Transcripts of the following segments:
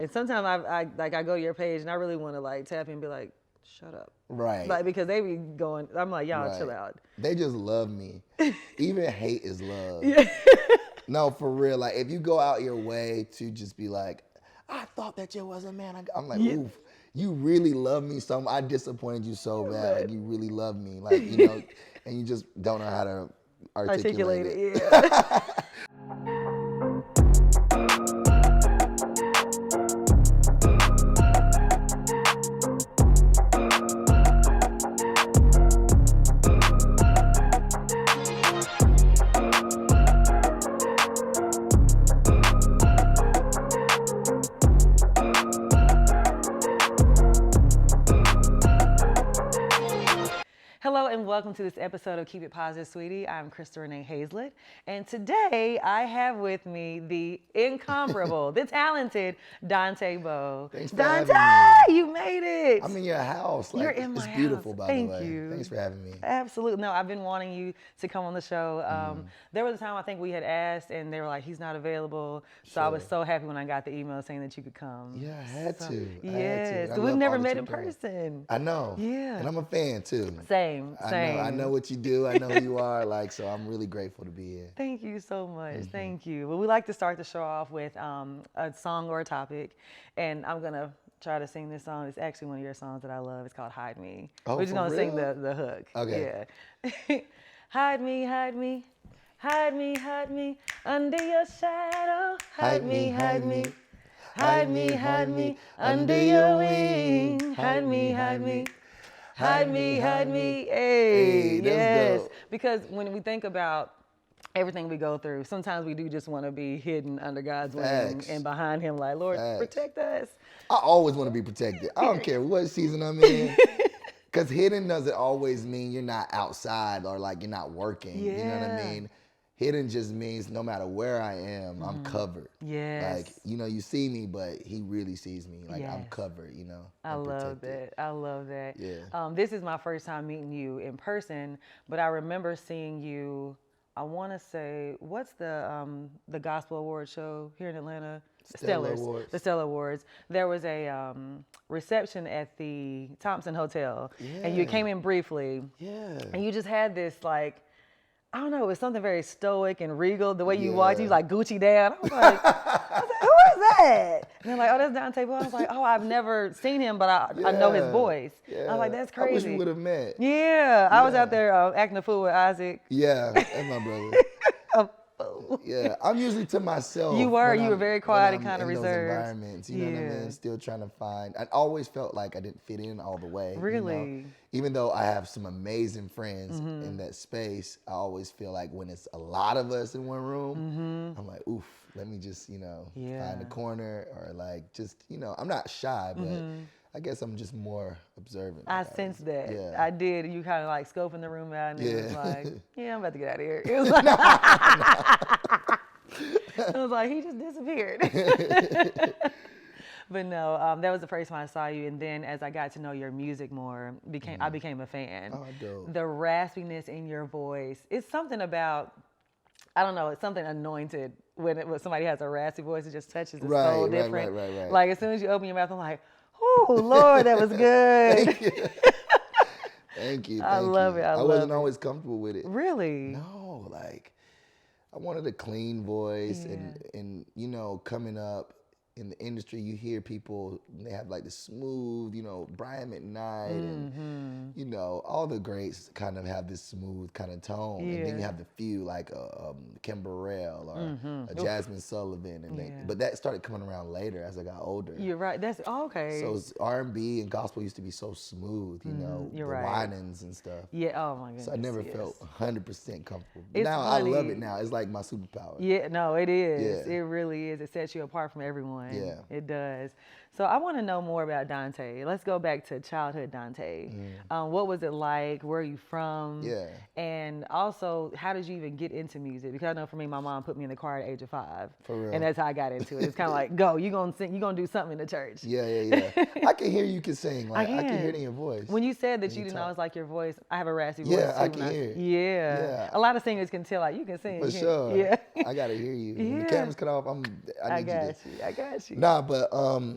And sometimes I go to your page and I really want to like tap in and be like, shut up. Right. Like, because they be going, I'm like, y'all chill out. They just love me. Even hate is love. Yeah. No, for real. Like, if you go out your way to just be like, I thought that you was a man. I'm like, oof, you really love me so much. I disappointed you so bad. Like, you really love me. Like, you know, and you just don't know how to articulate it. Yeah. Hello and welcome to this episode of Keep It Positive, Sweetie. I'm Renee Hayslett, and today I have with me the incomparable, the talented Dante Bowe. Thanks for Dante, having me. You made it. I'm in your house. Like, You're in my it's beautiful, house. by Thank the way. you. Thanks for having me. Absolutely. No, I've been wanting you to come on the show. There was a time I think we had asked, and they were like, he's not available. So I was so happy when I got the email saying that you could come. Yeah, I had to. Yes. I We've love never all that met you in do. person. I know. Yeah. And I'm a fan, too. Same. I know what you do. I know who you are. Like, so I'm really grateful to be here. Thank you so much. Thank you. Well, we like to start the show off with a song or a topic, and I'm gonna try to sing this song. It's actually one of your songs that I love. It's called "Hide Me." Oh, We're just gonna for sing real? the hook. Okay. Yeah. Hide me, hide me, hide me, hide me under your shadow. Hide me, hide me. Hide me, hide me under your wing. Hide me, hide me. Hide me, hide me. Hey, yes. Dope. Because when we think about everything we go through, sometimes we do just want to be hidden under God's wing and behind Him, like, Lord, protect us. I always want to be protected. I don't care what season I'm in. Because hidden doesn't always mean you're not outside or like you're not working. Yeah. You know what I mean? Hidden just means no matter where I am, I'm covered. Yes. Like, you know, you see me, but He really sees me. Like, I'm Yes. covered, you know? I I'm love protected. that. I love that. Yeah. This is my first time meeting you in person, but I remember seeing you. I want to say, what's the Gospel Award show here in Atlanta? Stellar Stellars, Awards. the Stellar Awards. There was a reception at the Thompson Hotel, and you came in briefly. Yeah. And you just had this like, I don't know, it was something very stoic and regal. The way you walked, you like Gucci down. I was like, who is that? And they're like, oh, that's Dante Bowe. I was like, oh, I've never seen him, but I know his voice. Yeah. I was like, that's I wish crazy. we would have met. Yeah, I was out there acting a fool with Isaac. Yeah, that's my brother. Yeah, I'm usually to myself. You were when very quiet and I'm kind of in those reserved. environments, you know what I mean? Still trying to find. I always felt like I didn't fit in all the way. Really? You know? Even though I have some amazing friends in that space, I always feel like when it's a lot of us in one room, I'm like, oof, let me just, you know, find a corner or like just, you know, I'm not shy, but I guess I'm just more observant. I sensed that. Yeah. I did. You kind of like scoping the room out, and it was Yeah. like, yeah, I'm about to get out of here. It was like, I was like, he just disappeared. But no, that was the first time I saw you, and then as I got to know your music more, I became a fan. Oh, dope. The raspiness in your voice, it's something about, I don't know, it's something anointed when somebody has a raspy voice. It just touches the soul different. Right. Like as soon as you open your mouth, I'm like, oh Lord, that was good. Thank you. Thank you. I love it. I wasn't always comfortable with it. Really? No, like I wanted a clean voice and you know, coming up in the industry, you hear people, they have like the smooth, you know, Brian McKnight and, you know, all the greats kind of have this smooth kind of tone. And then you have the few like Kim Burrell or a Jasmine Sullivan. And but that started coming around later as I got older. You're right. That's okay. So R&B and gospel used to be so smooth, you know, the whinings and stuff. Yeah, oh my goodness. So I never felt 100% comfortable. It's now funny. I love it now. It's like my superpower. Yeah, no, it is. Yeah. It really is. It sets you apart from everyone. Yeah. It does. So I want to know more about Dante. Let's go back to childhood Dante. What was it like? Where are you from? Yeah. And also, how did you even get into music? Because I know for me, my mom put me in the choir at the age of 5. For real. And that's how I got into it. It's kind of like, go, you're going to sing, you're going to do something in the church. Yeah. I can hear you can sing. Like I can hear it in your voice. When you said that you didn't always like your voice, I have a raspy voice. Yeah, too I when can hear it. Yeah. Yeah. A lot of singers can tell, like, you can sing. For you can- sure. Yeah. I gotta hear you. When the camera's cut off, I need you to. I got you. Nah, but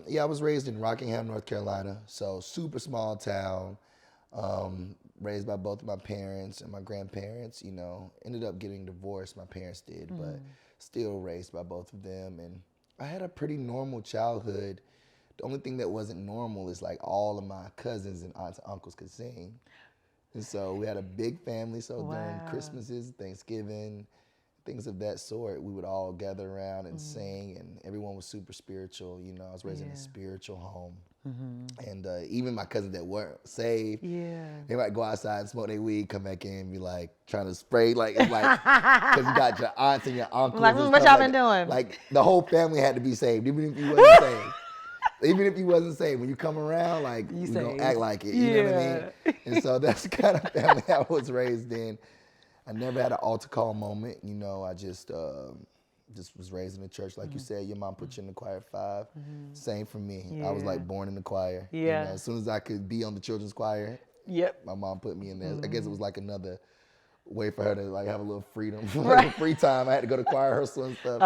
yeah, I was raised in Rockingham, North Carolina, so super small town. Raised by both of my parents and my grandparents. Ended up getting divorced. My parents did, but still raised by both of them. And I had a pretty normal childhood. The only thing that wasn't normal is like all of my cousins and aunts and uncles could sing. And so we had a big family. So during Christmases, Thanksgiving, things of that sort, we would all gather around and sing, and everyone was super spiritual. I was raised in a spiritual home. And even my cousins that weren't saved, they might go outside and smoke their weed, come back in and be like trying to spray, like it's like because you got your aunts and your uncles. Like, and what stuff y'all been doing? Like the whole family had to be saved, even if you wasn't saved. Even if you wasn't saved, when you come around, like you gonna act like it. You know what I mean? And so that's the kind of family I was raised in. I never had an altar call moment. I just was raised in the church, like you said. Your mom put you in the choir at 5. Same for me. I was like born in the choir. As soon as I could be on the children's choir, my mom put me in there. I guess it was like another way for her to like have a little freedom, like free time. I had to go to choir rehearsal and stuff.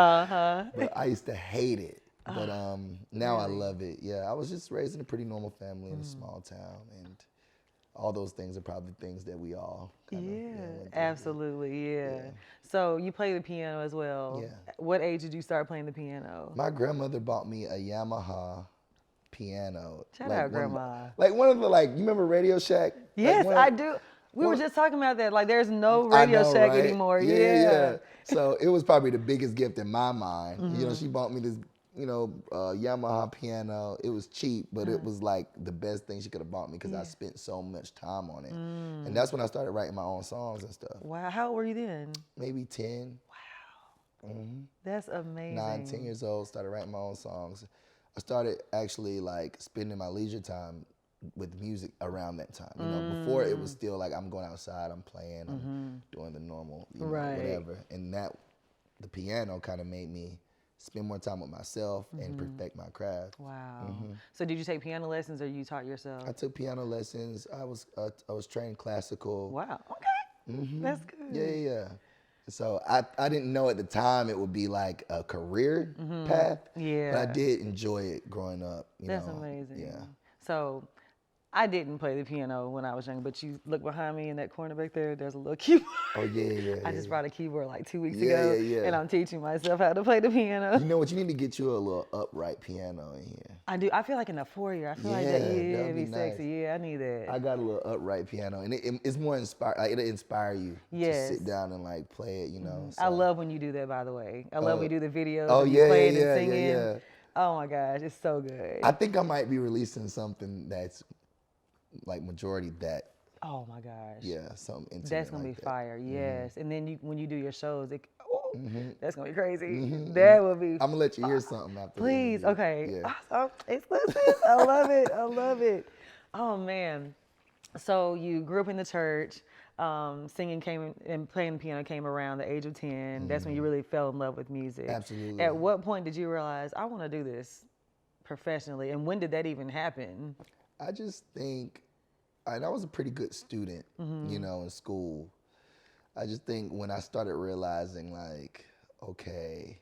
But I used to hate it. But now I love it. Yeah, I was just raised in a pretty normal family in a small town, and all those things are probably things that we all absolutely. So you play the piano as well. What age did you start playing the piano? My grandmother bought me a Yamaha piano. Shout out Grandma. Like one of the, like, you remember Radio Shack? Yes, I do. We were just talking about that. Like, there's no Radio Shack anymore. Yeah. So it was probably the biggest gift in my mind. She bought me this Yamaha piano. It was cheap, but it was like the best thing she could have bought me because I spent so much time on it. And that's when I started writing my own songs and stuff. Wow. How old were you then? Maybe 10. Wow. That's amazing. 9, 10 years old, started writing my own songs. I started actually like spending my leisure time with music around that time. Before it was still like I'm going outside, I'm playing, I'm doing the normal, whatever. And the piano kind of made me spend more time with myself and perfect my craft. Wow. So did you take piano lessons or you taught yourself? I took piano lessons. I was trained classical. Wow. Okay. That's good. Yeah. So I didn't know at the time it would be like a career path. Yeah. But I did enjoy it growing up. That's amazing. Yeah. So I didn't play the piano when I was young, but you look behind me in that corner back there, there's a little keyboard. Oh, yeah. I just brought a keyboard like 2 weeks ago, and I'm teaching myself how to play the piano. You know what? You need to get you a little upright piano in here. I do. I feel like in a foyer. I feel like that'd be sexy. Nice. Yeah, I need that. I got a little upright piano, and it's more inspired. Like, it'll inspire you to sit down and like play it. So. I love when you do that. By the way, I love when you do the videos. Oh, you play it and singing. Yeah. Oh my gosh, it's so good. I think I might be releasing something that's like majority that. Oh my gosh. Yeah, something intimate. That's gonna like be fire. Yes, and then when you do your shows, that's gonna be crazy. That will be. I'm gonna let you hear something after. Please, okay. Yeah. Awesome. Exclusive. I love it. I love it. Oh man. So you grew up in the church. Singing and playing the piano came around the age of 10. That's when you really fell in love with music. Absolutely. At what point did you realize I want to do this professionally, and when did that even happen? I just think, I was a pretty good student, in school. I just think when I started realizing, like, okay,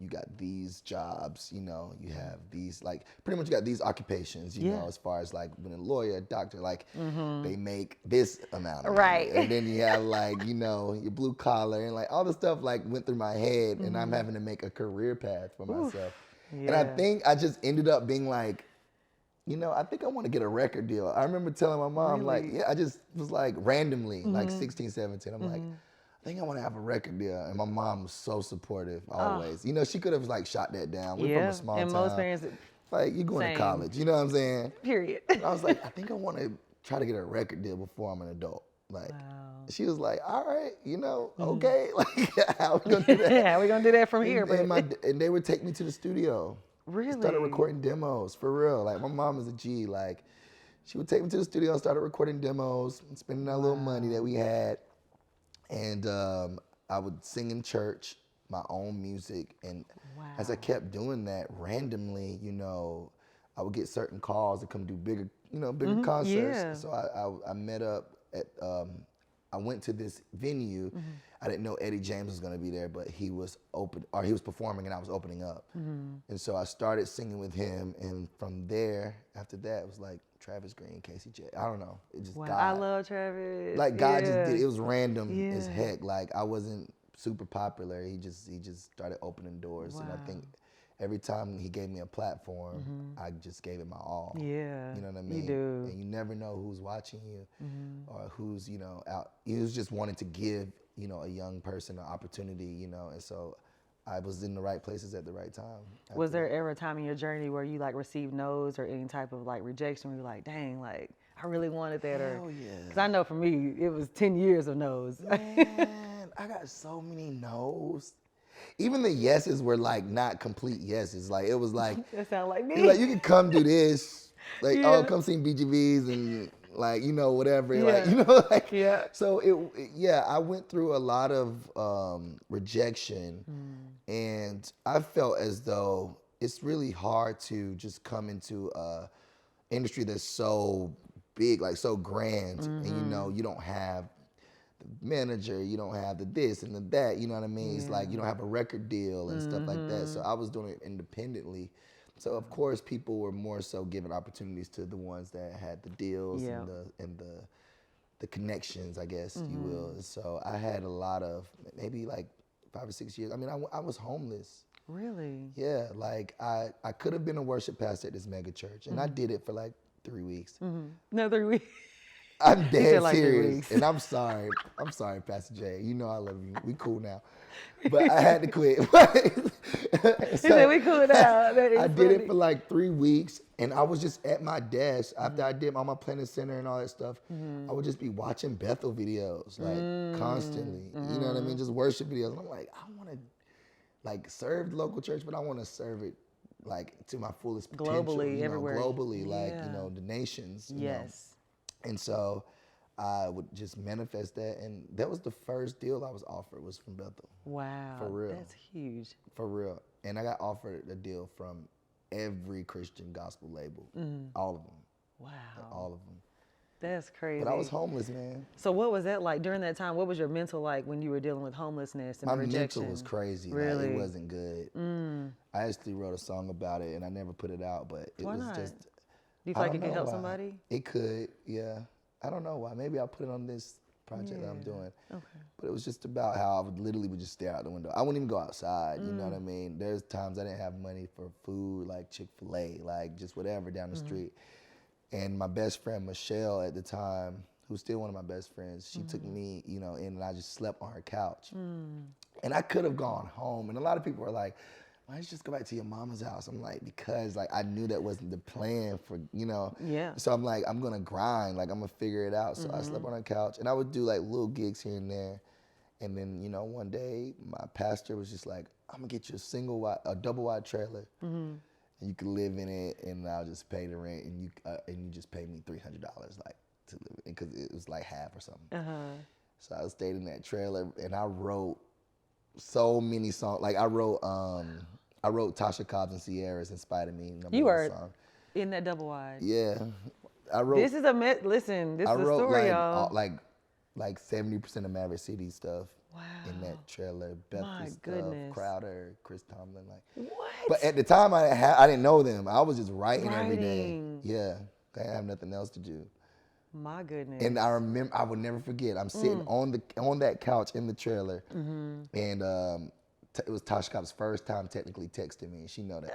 you got these jobs, you have these, like, pretty much you got these occupations, you know, as far as like being a lawyer, a doctor, like they make this amount of money. And then you have like, your blue collar and like all the stuff like went through my head and I'm having to make a career path for myself. And I think I just ended up being like, I think I want to get a record deal. I remember telling my mom, like, I just was like randomly, like 16, 17. I'm like, I think I want to have a record deal. And my mom was so supportive always. She could have like shot that down. We're from a small town. Most parents, like, you're going to college, you know what I'm saying? Period. I was like, I think I want to try to get a record deal before I'm an adult. Like, she was like, all right, okay. Like, how we going to do that? How we going to do that from here? And they would take me to the studio. Really? Started recording demos, for real. Like, my mom is a G. Like, she would take me to the studio and started recording demos, and spending that little money that we had. And I would sing in church, my own music. And as I kept doing that, randomly, I would get certain calls to come do bigger concerts. So I met up at I went to this venue. I didn't know Eddie James was gonna be there, but he was performing and I was opening up. And so I started singing with him, and from there, after that, it was like Travis Green, Casey J. I don't know. It just Wow, God. I love Travis. Like God just did. It was random as Yeah. heck. Like I wasn't super popular. He just started opening doors, and I think every time he gave me a platform, I just gave it my all. Yeah. You know what I mean? You do. And you never know who's watching you or who's, out. He was just wanting to give, a young person an opportunity, and so I was in the right places at the right time. Was there ever a time in your journey where you like received no's or any type of like rejection where you're like, dang, like I really wanted that? Hell yeah. Because I know for me, it was 10 years of no's. Man, I got so many no's. Even the yeses were like not complete yeses. Like it was like That sound like me. like you can come do this, like Yeah. come sing BGVs and like whatever, Yeah. like Yeah. So I went through a lot of rejection, and I felt as though it's really hard to just come into a industry that's so big, like so grand, and you don't have manager, you don't have the this and the that, you know what I mean? It's like you don't have a record deal and stuff like that. So I was doing it independently. So of course people were more so giving opportunities to the ones that had the deals and the connections, I guess you will. And so I had a lot of maybe like 5 or 6 years. I mean, I was homeless. Really? Yeah, like I could have been a worship pastor at this mega church, and I did it for like 3 weeks. No, 3 weeks. I'm dead like 3 serious, weeks. and I'm sorry, Pastor Jay. You know I love you. We cool now, but I had to quit. He said, we cool now. That is I did funny. it for like 3 weeks, and I was just at my desk after I did all my planning center and all that stuff. I would just be watching Bethel videos like constantly. You know what I mean? Just worship videos. And I'm like, I want to like serve the local church, but I want to serve it like to my fullest potential. Globally, everywhere. Globally, like Yeah. the nations. Yes. And so I would just manifest that, and that was the first deal I was offered was from Bethel. Wow. For real. That's huge. For real. And I got offered a deal from every Christian gospel label, all of them, Wow. all of them. That's crazy. But I was homeless, man. So what was that like during that time? What was your mental like when you were dealing with homelessness and My rejection? mental was crazy. Really? Like, it wasn't good. I actually wrote a song about it, and I never put it out, but it Why was not? just. Do you feel I like it don't could know help why. somebody? It could, yeah. I don't know why. Maybe I'll put it on this project that I'm doing. Okay. But it was just about how I would literally just stare out the window. I wouldn't even go outside, you know what I mean? There's times I didn't have money for food, like Chick-fil-A, like just whatever down the street. And my best friend, Michelle, at the time, who's still one of my best friends, she took me, in, and I just slept on her couch. And I could have gone home. And a lot of people were like, why don't you just go back to your mama's house? I'm like, because like I knew that wasn't the plan for, Yeah. So I'm like, I'm gonna grind, like I'm gonna figure it out. So I slept on her couch, and I would do like little gigs here and there. And then, one day my pastor was just like, I'm gonna get you a double wide trailer, and you can live in it, and I'll just pay the rent, and you just pay me $300 like to live in, because it was like half or something. So I stayed in that trailer, and I wrote so many songs. Like I wrote Tasha Cobbs and Sierra's "In Spite of Me." You were song. in that double wide. Yeah, I wrote. This is listen, this I is a wrote story, like y'all. like 70% of Maverick City stuff Wow. in that trailer. Bethel My stuff, goodness. Crowder, Chris Tomlin, like. What? But at the time, I didn't know them. I was just writing every day. Writing. Yeah, I didn't have nothing else to do. My goodness. And I remember, I would never forget. I'm sitting on that couch in the trailer, and it was Tasha Cobb's first time technically texting me, and she know that.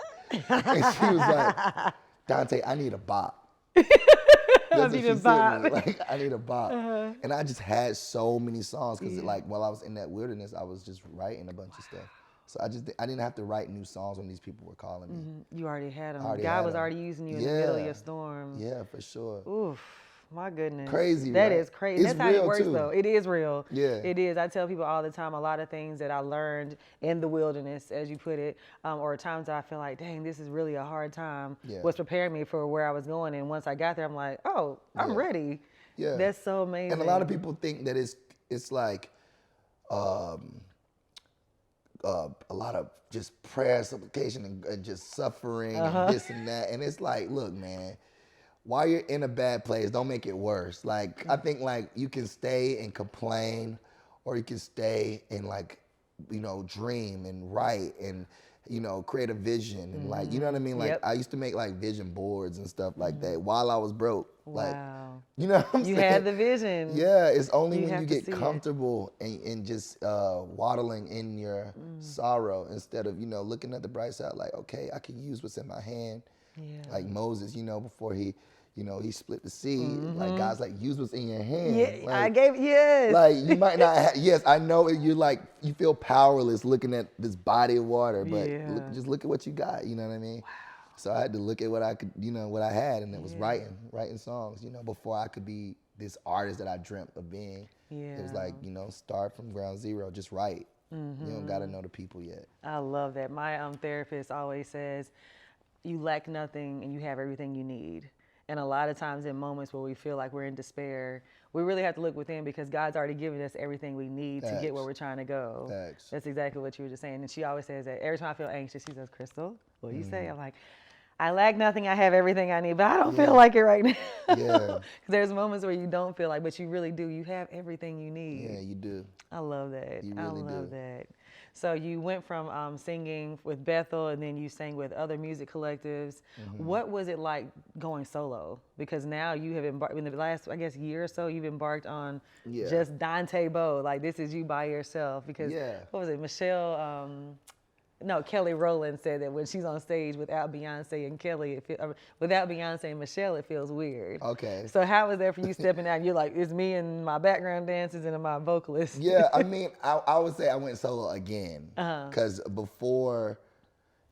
And she was like, "Dante, I need a bop." That's what she said to me. Like, I need a bop. And I just had so many songs because like while I was in that wilderness, I was just writing a bunch of stuff. So I didn't have to write new songs when these people were calling me. You already had them. already God had was 'em. already using you in the middle of your storm. Yeah, for sure. Oof. My goodness. Crazy, That right? is crazy. It's That's how it real, works, too. though. It is real. Yeah. It is. I tell people all the time, a lot of things that I learned in the wilderness, as you put it, or times that I feel like, dang, this is really a hard time, Yeah. was preparing me for where I was going. And once I got there, I'm like, oh, I'm ready. Yeah. That's so amazing. And a lot of people think that it's like a lot of just prayer, supplication, and just suffering and this and that. And it's like, look, man, while you're in a bad place, don't make it worse. Like, I think like you can stay and complain, or you can stay and like, you know, dream and write and, you know, create a vision and like, you know what I mean? Like, Yep. I used to make like vision boards and stuff like that while I was broke. Like, Wow. you know what I'm You saying? had the vision. Yeah, it's only You when have you to get see it. comfortable and just waddling in your sorrow instead of, you know, looking at the bright side like, okay, I can use what's in my hand. Yeah. Like Moses, you know, before he, you know, he split the sea. Like, God's like, use what's in your hand. Yeah, Like, I gave, yes. like, you might not have, yes, I know you're like, you feel powerless looking at this body of water, but Yeah. just look at what you got, you know what I mean? Wow. So I had to look at what I could, you know, what I had, and it was writing songs, you know, before I could be this artist that I dreamt of being. Yeah. It was like, you know, start from ground zero, just write. You don't got to know the people yet. I love that. My therapist always says, you lack nothing and you have everything you need. And a lot of times in moments where we feel like we're in despair, we really have to look within because God's already given us everything we need to get where we're trying to go. Facts. That's exactly what you were just saying. And she always says that every time I feel anxious, she says, Crystal, what do you say? I'm like, I lack nothing, I have everything I need, but I don't feel like it right now. Yeah. There's moments where you don't feel like, but you really do. You have everything you need. Yeah, you do. I love that. You really I love do. that. So you went from singing with Bethel and then you sang with other music collectives. What was it like going solo? Because now you have embarked, in the last, I guess, year or so, you've embarked on just Dante Bowe. Like, this is you by yourself. Because, what was it, Kelly Rowland said that when she's on stage without Beyonce and Kelly, without Beyonce and Michelle, it feels weird. Okay. So how was that for you stepping out? And you're like, it's me and my background dancers and my vocalists. Yeah, I mean, I would say I went solo again. Because before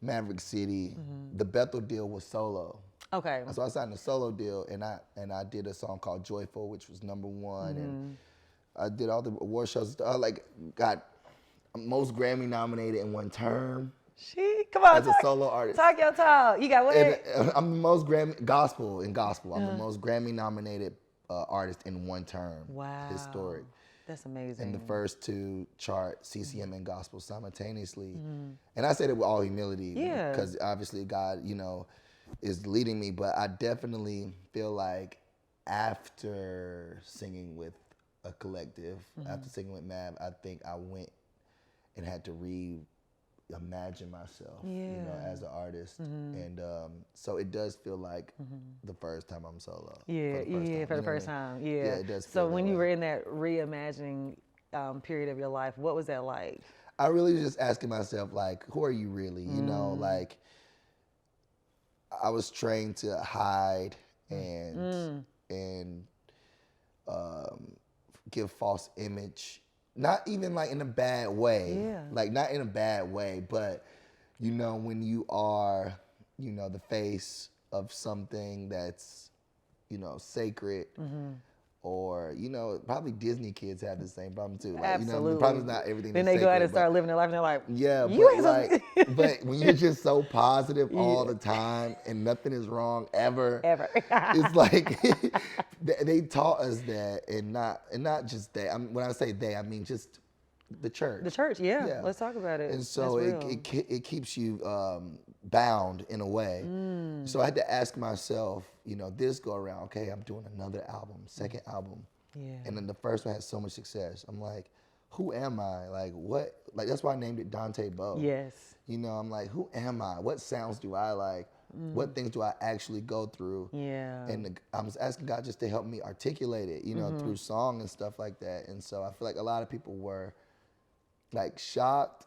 Maverick City, the Bethel deal was solo. Okay. So I signed a solo deal, and I did a song called Joyful, which was #1, and I did all the award shows. I got most Grammy nominated in one term. Come on, as a solo artist. Talk your talk. You got what? And, I'm the most Grammy gospel. I'm the most Grammy nominated artist in one term. Wow. Historic. That's amazing. And the first to chart CCM and gospel simultaneously. And I said it with all humility. Yeah. Because obviously God, you know, is leading me. But I definitely feel like after singing with a collective, after singing with Mav, I think I went and had to reimagine myself, you know, as an artist. And so it does feel like the first time I'm solo. For the first time. Yeah. Yeah, it does So feel when that you way. were in that reimagining period of your life, what was that like? I really was just asking myself, like, who are you really? You know, like, I was trained to hide and give false image. Not even like in a bad way, like not in a bad way, but you know, when you are, you know, the face of something that's, you know, sacred, or, you know, probably Disney kids have the same problem too. Like, Absolutely. you know, probably not everything. Then that's they go out sacred, and start living their life, and they're like, yeah, you but ain't like, but when you're just so positive all the time and nothing is wrong ever, it's like they taught us that, and not just they. When I say they, I mean just the church. The church, yeah. Let's talk about it. And so it keeps you bound in a way. So I had to ask myself, you know, this go around, okay, I'm doing another album, second album. And then the first one had so much success. I'm like, who am I? Like, what? Like, that's why I named it Dante Bowe. Yes. You know, I'm like, who am I? What sounds do I like? What things do I actually go through? Yeah. And I was asking God just to help me articulate it, you know, through song and stuff like that. And so I feel like a lot of people were like shocked.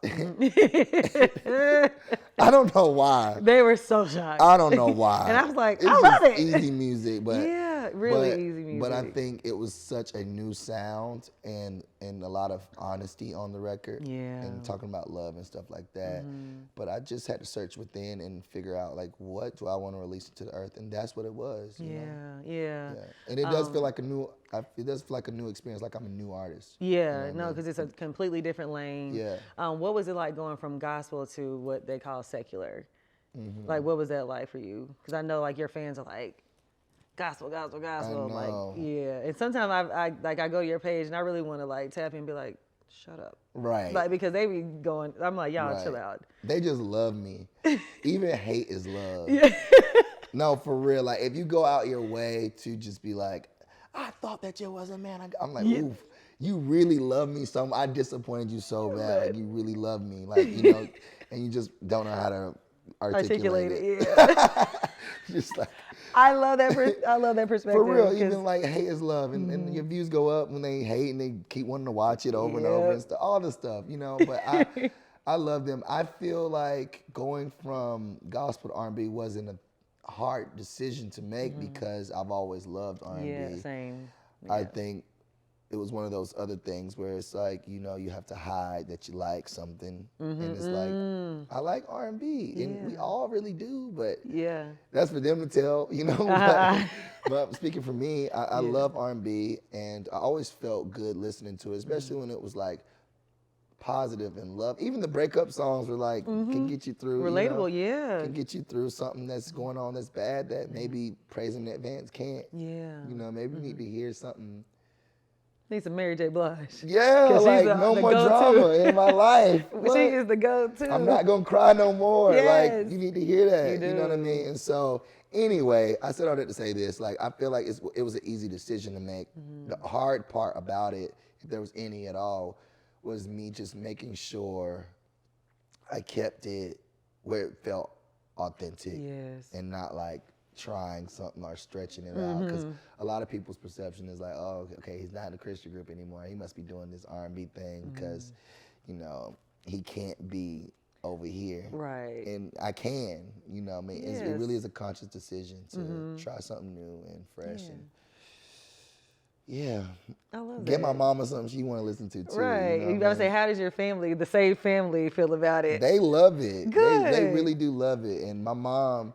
I don't know why. They were so shocked. I don't know why. And I was like, it's I love it. Easy music, but really easy music. But I think it was such a new sound and a lot of honesty on the record. And talking about love and stuff like that. But I just had to search within and figure out, like, what do I want to release into the earth? And that's what it was. You know? Yeah. And it does feel like a new. It does feel like a new experience, like I'm a new artist. Yeah, no, because it's a completely different lane. Yeah. What was it like going from gospel to what they call secular? Like, what was that like for you? Because I know, like, your fans are like, gospel, gospel, gospel. I know. Like, yeah. And sometimes I go to your page and I really want to, like, tap in and be like, shut up. Right. Like, because they be going, I'm like, y'all chill out. They just love me. Even hate is love. No, for real. Like, if you go out your way to just be like, I thought that you was a man. I'm like, oof, you really love me so much. I disappointed you so bad. Like, you really love me. Like, you know, and you just don't know how to articulate it. Yeah. Just like, I love that. I love that perspective. for real, even like hate is love, and your views go up when they hate and they keep wanting to watch it over and over and stuff, all the stuff, you know. But I love them. I feel like going from gospel to R&B wasn't a hard decision to make because I've always loved R&B. Yeah, same. Yeah. I think it was one of those other things where it's like, you know, you have to hide that you like something, and it's like, I like R&B, and we all really do, but that's for them to tell, you know. But speaking for me, I love R&B, and I always felt good listening to it, especially when it was like positive and love. Even the breakup songs were like, can get you through. Relatable, you know, can get you through something that's going on that's bad that maybe Praise in Advance can't. Yeah. You know, maybe we need to hear something. Need some Mary J. Blige. Yeah, like no more drama in my life. She is the go-to. I'm not gonna cry no more. Yes. Like, you need to hear that. You know what I mean? And so anyway, I said all that to say this. Like, I feel like it was an easy decision to make. The hard part about it, if there was any at all, was me just making sure I kept it where it felt authentic and not like trying something or stretching it out, because a lot of people's perception is like, oh, okay, he's not in a Christian group anymore. He must be doing this R&B thing because, you know, he can't be over here. Right. And I can, you know, I mean, it really is a conscious decision to try something new and fresh. And I love that. Get my mama something she want to listen to too. Right. You gotta say, how does your family, the same family, feel about it? They love it. Good. They really do love it. And my mom,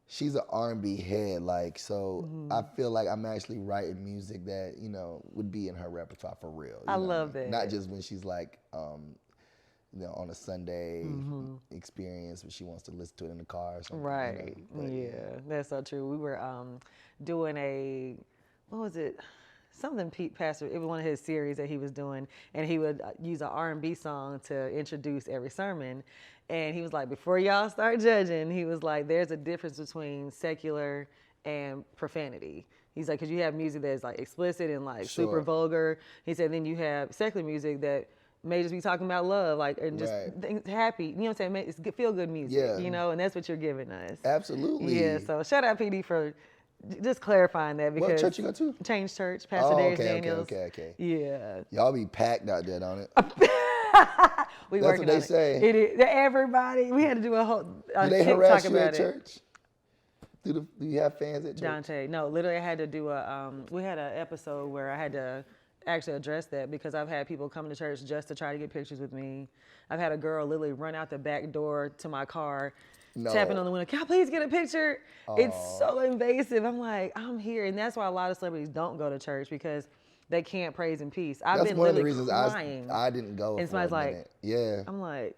she's an R&B head, like, so I feel like I'm actually writing music that, you know, would be in her repertoire for real. I love that. Not just when she's like, you know, on a Sunday experience when she wants to listen to it in the car or something. Right. You know? Yeah, that's so true. We were doing what was it? Something Pete Pastor, it was one of his series that he was doing, and he would use an R&B song to introduce every sermon. And he was like, before y'all start judging, he was like, there's a difference between secular and profanity. He's like, because you have music that's like explicit and like super vulgar. He said, then you have secular music that may just be talking about love, like, and just things happy. You know what I'm saying? It's feel good music, you know, and that's what you're giving us. Absolutely. Yeah, so shout out PD for just clarifying that, because what church you go to? Change Church, Pastor Darius Daniels. Okay. Yeah. Y'all be packed out there, don't it? We That's working what they on say. It is. Everybody, we had to do a whole do they harass you at church? Do you have fans at church? Dante, no, literally I had to do we had an episode where I had to actually address that, because I've had people come to church just to try to get pictures with me. I've had a girl literally run out the back door to my car, tapping on the window, can I please get a picture? It's so invasive. I'm like, I'm here. And that's why a lot of celebrities don't go to church, because they can't praise in peace. I've been one of the literally reasons crying. I didn't go. And somebody's like, yeah. I'm like,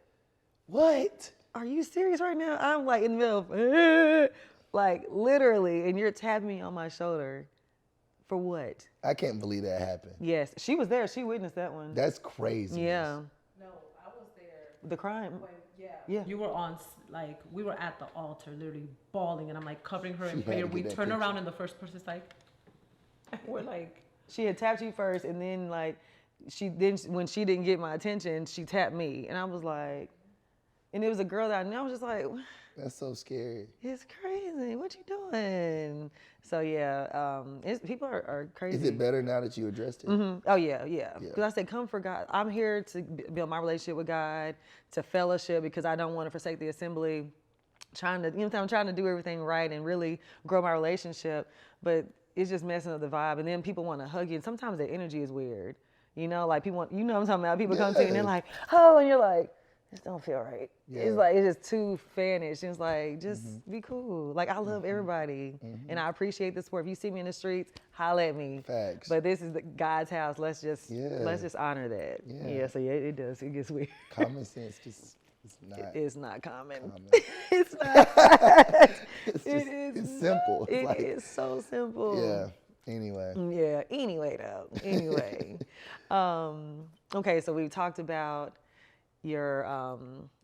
what? Are you serious right now? I'm like in the middle of, like literally, and you're tapping me on my shoulder. For what? I can't believe that happened. Yes, she was there. She witnessed that one. That's crazy. Yeah. No, I was there. The crime. Yeah. You were on, like, we were at the altar, literally bawling, and I'm like covering her in prayer. We turn around, and the first person's like, we're like. She had tapped you first, and then like, when she didn't get my attention, she tapped me, and I was like, and it was a girl that I knew. I was just like, that's so scary. It's crazy. What you doing? So yeah, people are crazy. Is it better now that you addressed it? Mm-hmm. Oh yeah. Because I said, come for God. I'm here to build my relationship with God, to fellowship, because I don't want to forsake the assembly. I'm trying to do everything right and really grow my relationship, but it's just messing up the vibe. And then people want to hug you, and sometimes the energy is weird. You know, like people, you know what I'm talking about? People come to you and they're like, oh, and you're like, this don't feel right. Yeah. It's like, it's just too fannish. It's like, just be cool. Like, I love everybody, and I appreciate the support. If you see me in the streets, holla at me. Facts. But this is God's house. Let's just honor that. Yeah. So it does. It gets weird. Common sense just it's not common. It's not. It's simple. It is so simple. Yeah. Anyway. Yeah. Anyway, though. Anyway. Okay. So we've talked about your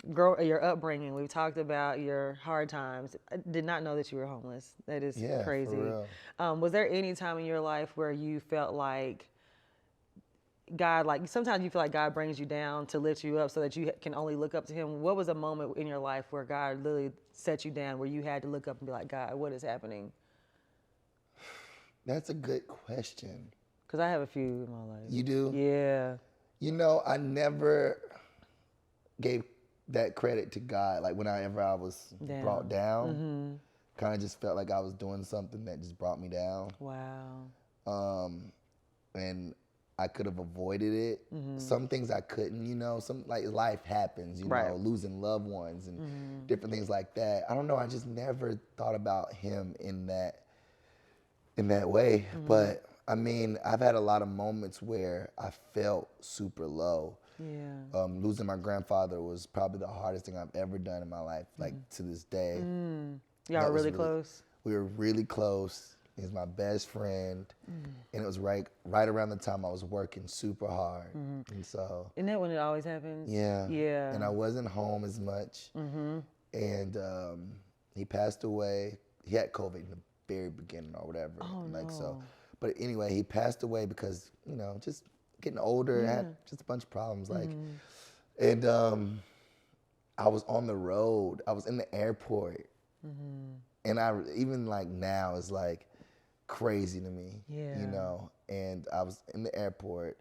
your upbringing. We've talked about your hard times. I did not know that you were homeless. That is crazy. For real. Was there any time in your life where you felt like God, like sometimes you feel like God brings you down to lift you up so that you can only look up to him? What was a moment in your life where God literally set you down, where you had to look up and be like, God, what is happening? That's a good question. Because I have a few in my life. You do? Yeah. You know, I never gave that credit to God. Like whenever I was brought down, kind of just felt like I was doing something that just brought me down. Wow. And I could have avoided it. Some things I couldn't, you know, some like life happens, you know, losing loved ones and different things like that. I don't know, I just never thought about him in that way. But I mean, I've had a lot of moments where I felt super low. Yeah. Losing my grandfather was probably the hardest thing I've ever done in my life, like to this day. Y'all were really close? We were really close. He's my best friend, and it was right around the time I was working super hard, and so. Isn't that when it always happens? Yeah. Yeah. And I wasn't home as much, and he passed away. He had COVID in the very beginning or whatever, so. But anyway, he passed away because you know just getting older, had just a bunch of problems, and I was on the road. I was in the airport, and I even like now is like crazy to me, you know. And I was in the airport,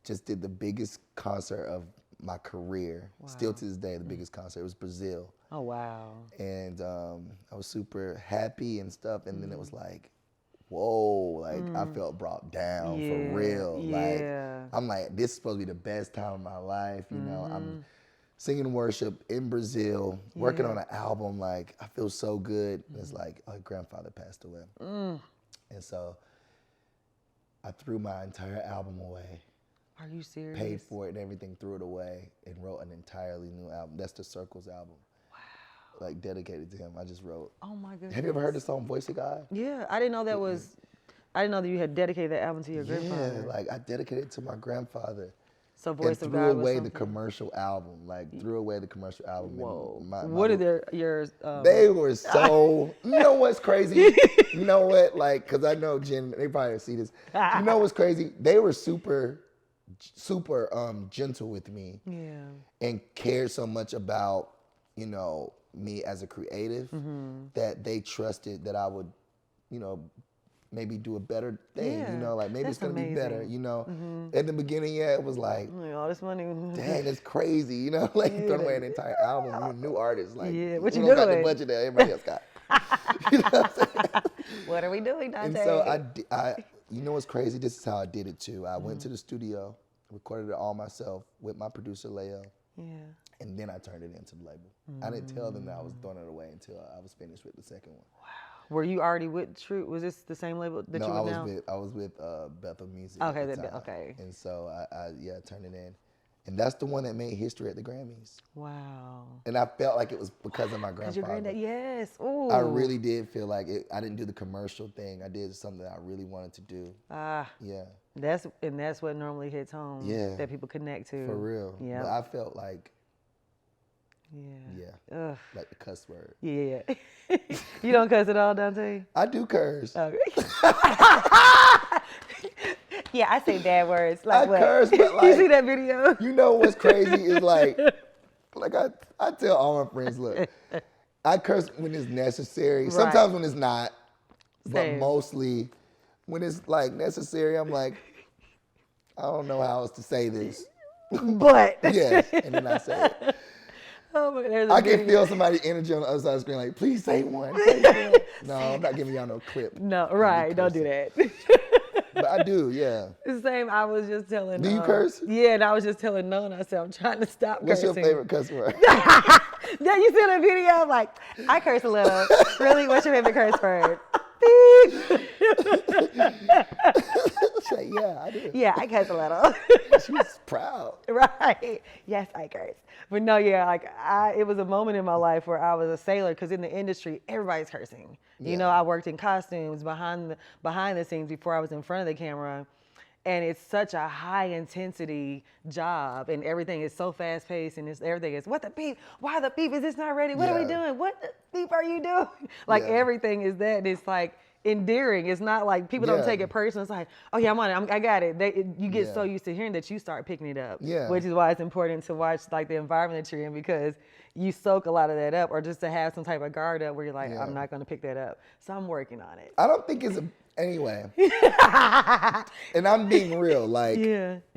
just did the biggest concert of my career. Still to this day, the biggest concert. It was Brazil. Oh wow! And I was super happy and stuff. And then it was like, whoa! Like I felt brought down for real. Like I'm like, this is supposed to be the best time of my life. You know, I'm singing worship in Brazil, working on an album. Like I feel so good. And it's like, oh, grandfather passed away. And so I threw my entire album away. Are you serious? Paid for it and everything, threw it away, and wrote an entirely new album. That's the Circles album. Wow. Like dedicated to him. I just wrote. Oh my goodness. Have you ever heard the song Voice of God? Yeah, I didn't know that was, I didn't know that you had dedicated that album to your grandfather. Yeah, like I dedicated it to my grandfather. So Voice of God threw was away the something. commercial album. Like threw away the commercial album. Whoa. And What are yours? They were so. You know what's crazy? You know what? Like, cause I know Jen. They probably see this. You know what's crazy? They were super gentle with me. Yeah. And cared so much about, you know, me as a creative that they trusted that I would, you know, maybe do a better thing, you know, like maybe it's gonna be better, you know. In the beginning, it was like, all this money. dang, it's crazy, you know, like throwing away an entire album, you're a new artist, like, what you don't got doing? the budget that everybody else got. You know what I'm saying? What are we doing, Dante? And so I, you know what's crazy? This is how I did it too. I went to the studio, recorded it all myself with my producer, Leo. Yeah. And then I turned it into the label. I didn't tell them that I was throwing it away until I was finished with the second one. Wow. Were you already with True? Was this the same label that you were now? No, I was with Bethel Music. Okay, at the time. okay. And so I turned it in. And that's the one that made history at the Grammys. Wow. And I felt like it was because of my grandfather. Because your granddad, yes. Ooh. I really did feel like it. I didn't do the commercial thing. I did something that I really wanted to do. Yeah. That's what normally hits home. Yeah. That people connect to. For real. Yeah. But I felt like, Ugh. like the cuss word. Yeah. You don't cuss at all, Dante? I do curse. Okay. Yeah, I say bad words. Like I what? curse, but like, you see that video? You know what's crazy is like I tell all my friends, look, I curse when it's necessary. Right. Sometimes when it's not, but Same. mostly when it's like necessary, I'm like, I don't know how else to say this. But. Yes, and then I say it. Oh my, there's a I can video. feel somebody's energy on the other side of the screen like, please say one. Say one. No, I'm not giving y'all no clip. No, right, don't do that. But I do, yeah. The same, I was just telling. Do you curse? Yeah, and I was just telling Nona, I said, I'm trying to stop What's cursing. your favorite cuss word? Then you see the video, I'm like, I curse a little. Really, what's your favorite curse word? Beep. Yeah, I do. Yeah, I curse a little. She was proud. Right. Yes, I curse. But no, yeah, like it was a moment in my life where I was a sailor because in the industry, everybody's cursing. You know, I worked in costumes behind the scenes before I was in front of the camera. And it's such a high intensity job, and everything is so fast paced, and everything is what the beep? Why the beep? Is this not ready? What are we doing? What the beep are you doing? Like everything is that. And it's like endearing. It's not like people don't take it personal. It's like, oh yeah, I'm on it. I got it. You get so used to hearing that you start picking it up. Yeah. Which is why it's important to watch like the environment that you're in, because you soak a lot of that up, or just to have some type of guard up where you're like, I'm not going to pick that up. So I'm working on it. I don't think it's anyway. And I'm being real. Like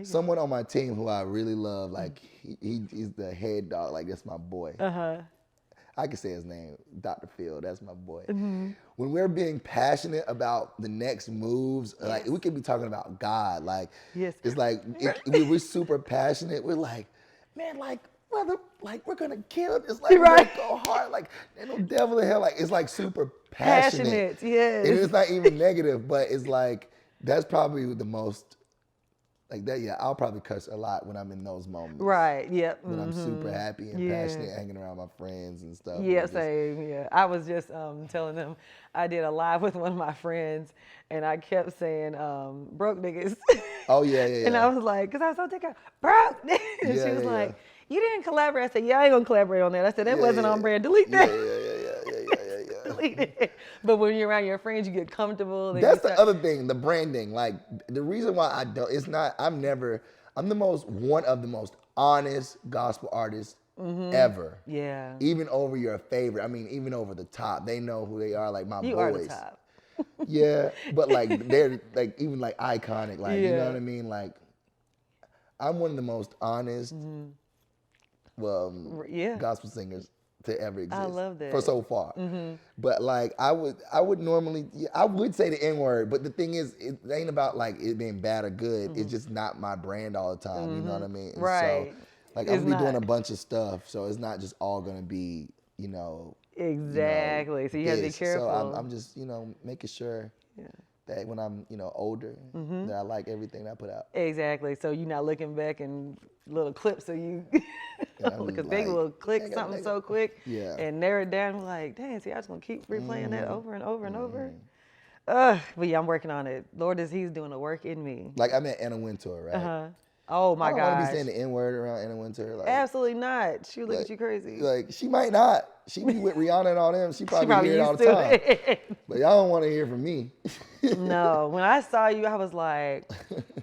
someone on my team who I really love, like he's the head dog. Like that's my boy. I can say his name, Dr. Phil. That's my boy. When we're being passionate about the next moves, like we could be talking about God. Like it's like we're super passionate. We're like, man, like we're gonna kill it. It's like we're gonna go hard. Like ain't no devil in hell. Like it's like super passionate. Yes. And it's not even negative, but it's like that's probably the most like that. Yeah, I'll probably cuss a lot when I'm in those moments. Right. Yep. When I'm super happy and passionate, hanging around my friends and stuff. Yeah, same. Yeah, I was just telling them I did a live with one of my friends, and I kept saying broke niggas. Oh yeah. And I was like, because I was so ticked, broke niggas. And she was like, you didn't collaborate. I said, yeah, I ain't gonna collaborate on that. I said, that wasn't on brand. Delete that. Yeah. Delete it. But when you're around your friends, you get comfortable. That's the other thing, the branding. Like the reason why I don't, it's not. I'm one of the most honest gospel artists ever. Yeah. Even over your favorite. I mean, even over the top. They know who they are. Like my boys. You are the top. Yeah, but like they're like even like iconic. Like you know what I mean. Like I'm one of the most honest. Gospel singers to ever exist. I love that. For so far. But like I would normally, I would say the N-word, but the thing is, it ain't about like it being bad or good. It's just not my brand all the time. You know what I mean? And right. So, like I'm gonna be doing a bunch of stuff, so it's not just all gonna be, Exactly. So you have to be careful. So I'm just, making sure that when I'm, older, that I like everything that I put out. Exactly. So you're not looking back and little clips of you, because they will click something so quick and narrow it down. Like, dang, see, I just gonna keep replaying that over and over and over. But yeah, I'm working on it. Lord, he's doing the work in me. Like I met Anna Wintour, right? Oh my God! I don't want to be saying the N-word around Anna Wintour. Like, absolutely not. She look at you crazy. Like she might not. She be with Rihanna and all them. She probably hear it all the time. But y'all don't want to hear from me. No, when I saw you, I was like,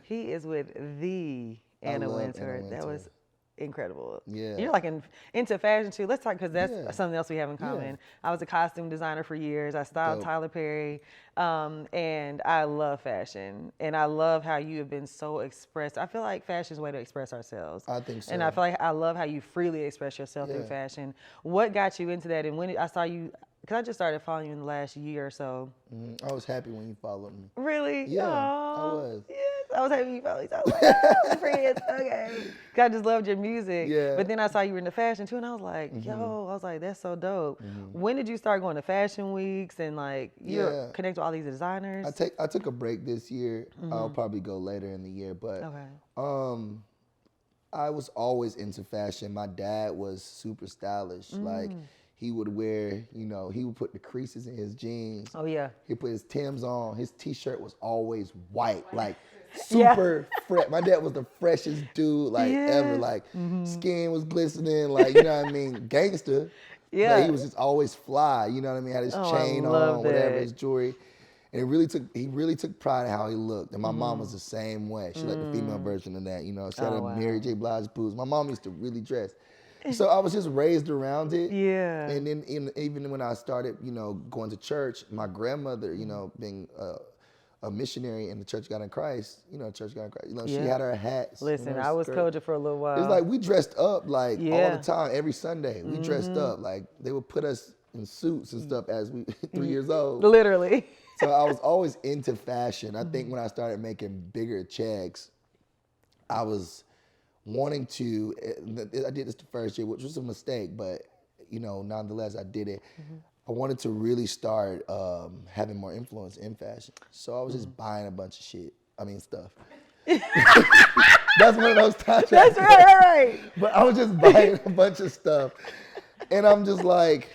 he is with the Anna Wintour. That was incredible. Yeah. You're like into fashion too. Let's talk, because that's something else we have in common. I was a costume designer for years. I styled Tyler Perry. And I love fashion. And I love how you have been so expressed. I feel like fashion is a way to express ourselves. I think so. And I feel like I love how you freely express yourself through fashion. What got you into that? And when I saw you, because I just started following you in the last year or so. I was happy when you followed me. Really? Yeah, Aww. I was. Yes, I was happy you followed me. So I was like, oh, friends, okay. Because I just loved your music. Yeah. But then I saw you were into fashion too, and I was like, yo, I was like, that's so dope. When did you start going to fashion weeks and like you connect with all these designers? I took a break this year. I'll probably go later in the year, but I was always into fashion. My dad was super stylish. Like he would wear, he would put the creases in his jeans. Oh yeah. He'd put his Timbs on. His t-shirt was always white, like super fresh. My dad was the freshest dude ever. Like skin was glistening, like what I mean, gangster. Yeah. But he was just always fly. You know what I mean? Had his chain on, whatever, his jewelry. And he really took pride in how he looked. And my mom was the same way. She like the female version of that. She had a Mary J. Blige boots. My mom used to really dress. So I was just raised around it. Yeah. And then even when I started, going to church, my grandmother, being a missionary in the Church of God in Christ, Church of God in Christ, she had her hats. Listen, I was Koja for a little while. It's like we dressed up all the time, every Sunday. We dressed up. Like they would put us in suits and stuff as we 3 years old. Literally. So I was always into fashion. I think when I started making bigger checks, I was wanting to, I did this the first year, which was a mistake, but nonetheless, I did it. I wanted to really start having more influence in fashion. So I was just buying a bunch of stuff. That's one of those times. That's right. But I was just buying a bunch of stuff. And I'm just like,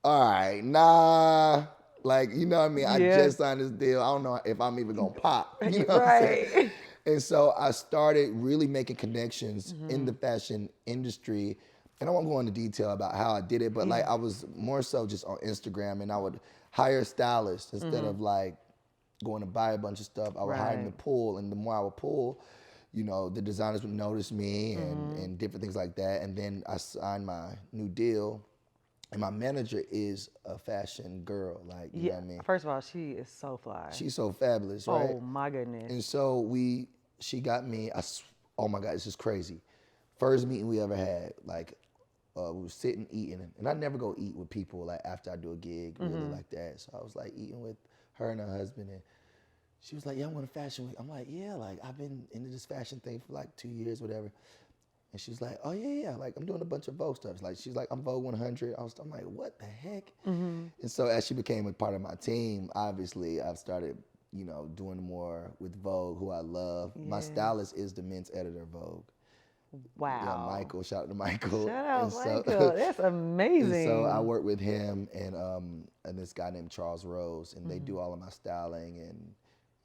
all right, nah. Like, I just signed this deal. I don't know if I'm even going to pop. You know what I'm saying? And so I started really making connections in the fashion industry. And I won't go into detail about how I did it, but like I was more so just on Instagram, and I would hire stylists instead of like going to buy a bunch of stuff. I would hire them to pull, and the more I would pull, you know, the designers would notice me and different things like that. And then I signed my new deal, and my manager is a fashion girl, like, you know what I mean? First of all, she is so fly. She's so fabulous, right? Oh my goodness. And so she got me, oh my God, it's just crazy. First meeting we ever had, like, we were sitting eating, and I never go eat with people like after I do a gig, really like that. So I was like eating with her and her husband, and she was like, yeah, I want a fashion week. I'm like, yeah, like I've been into this fashion thing for like 2 years, whatever. And she's like, oh yeah, like I'm doing a bunch of Vogue stuff. Like she's like, I'm Vogue 100. I'm like, what the heck? And so as she became a part of my team, obviously I've started, you know, doing more with Vogue, who I love. My stylist is the men's editor of Vogue. Wow. Yeah, Michael. Shout out to Michael. Shout out, and Michael. That's amazing. And so I work with him and this guy named Charles Rose, and they do all of my styling, and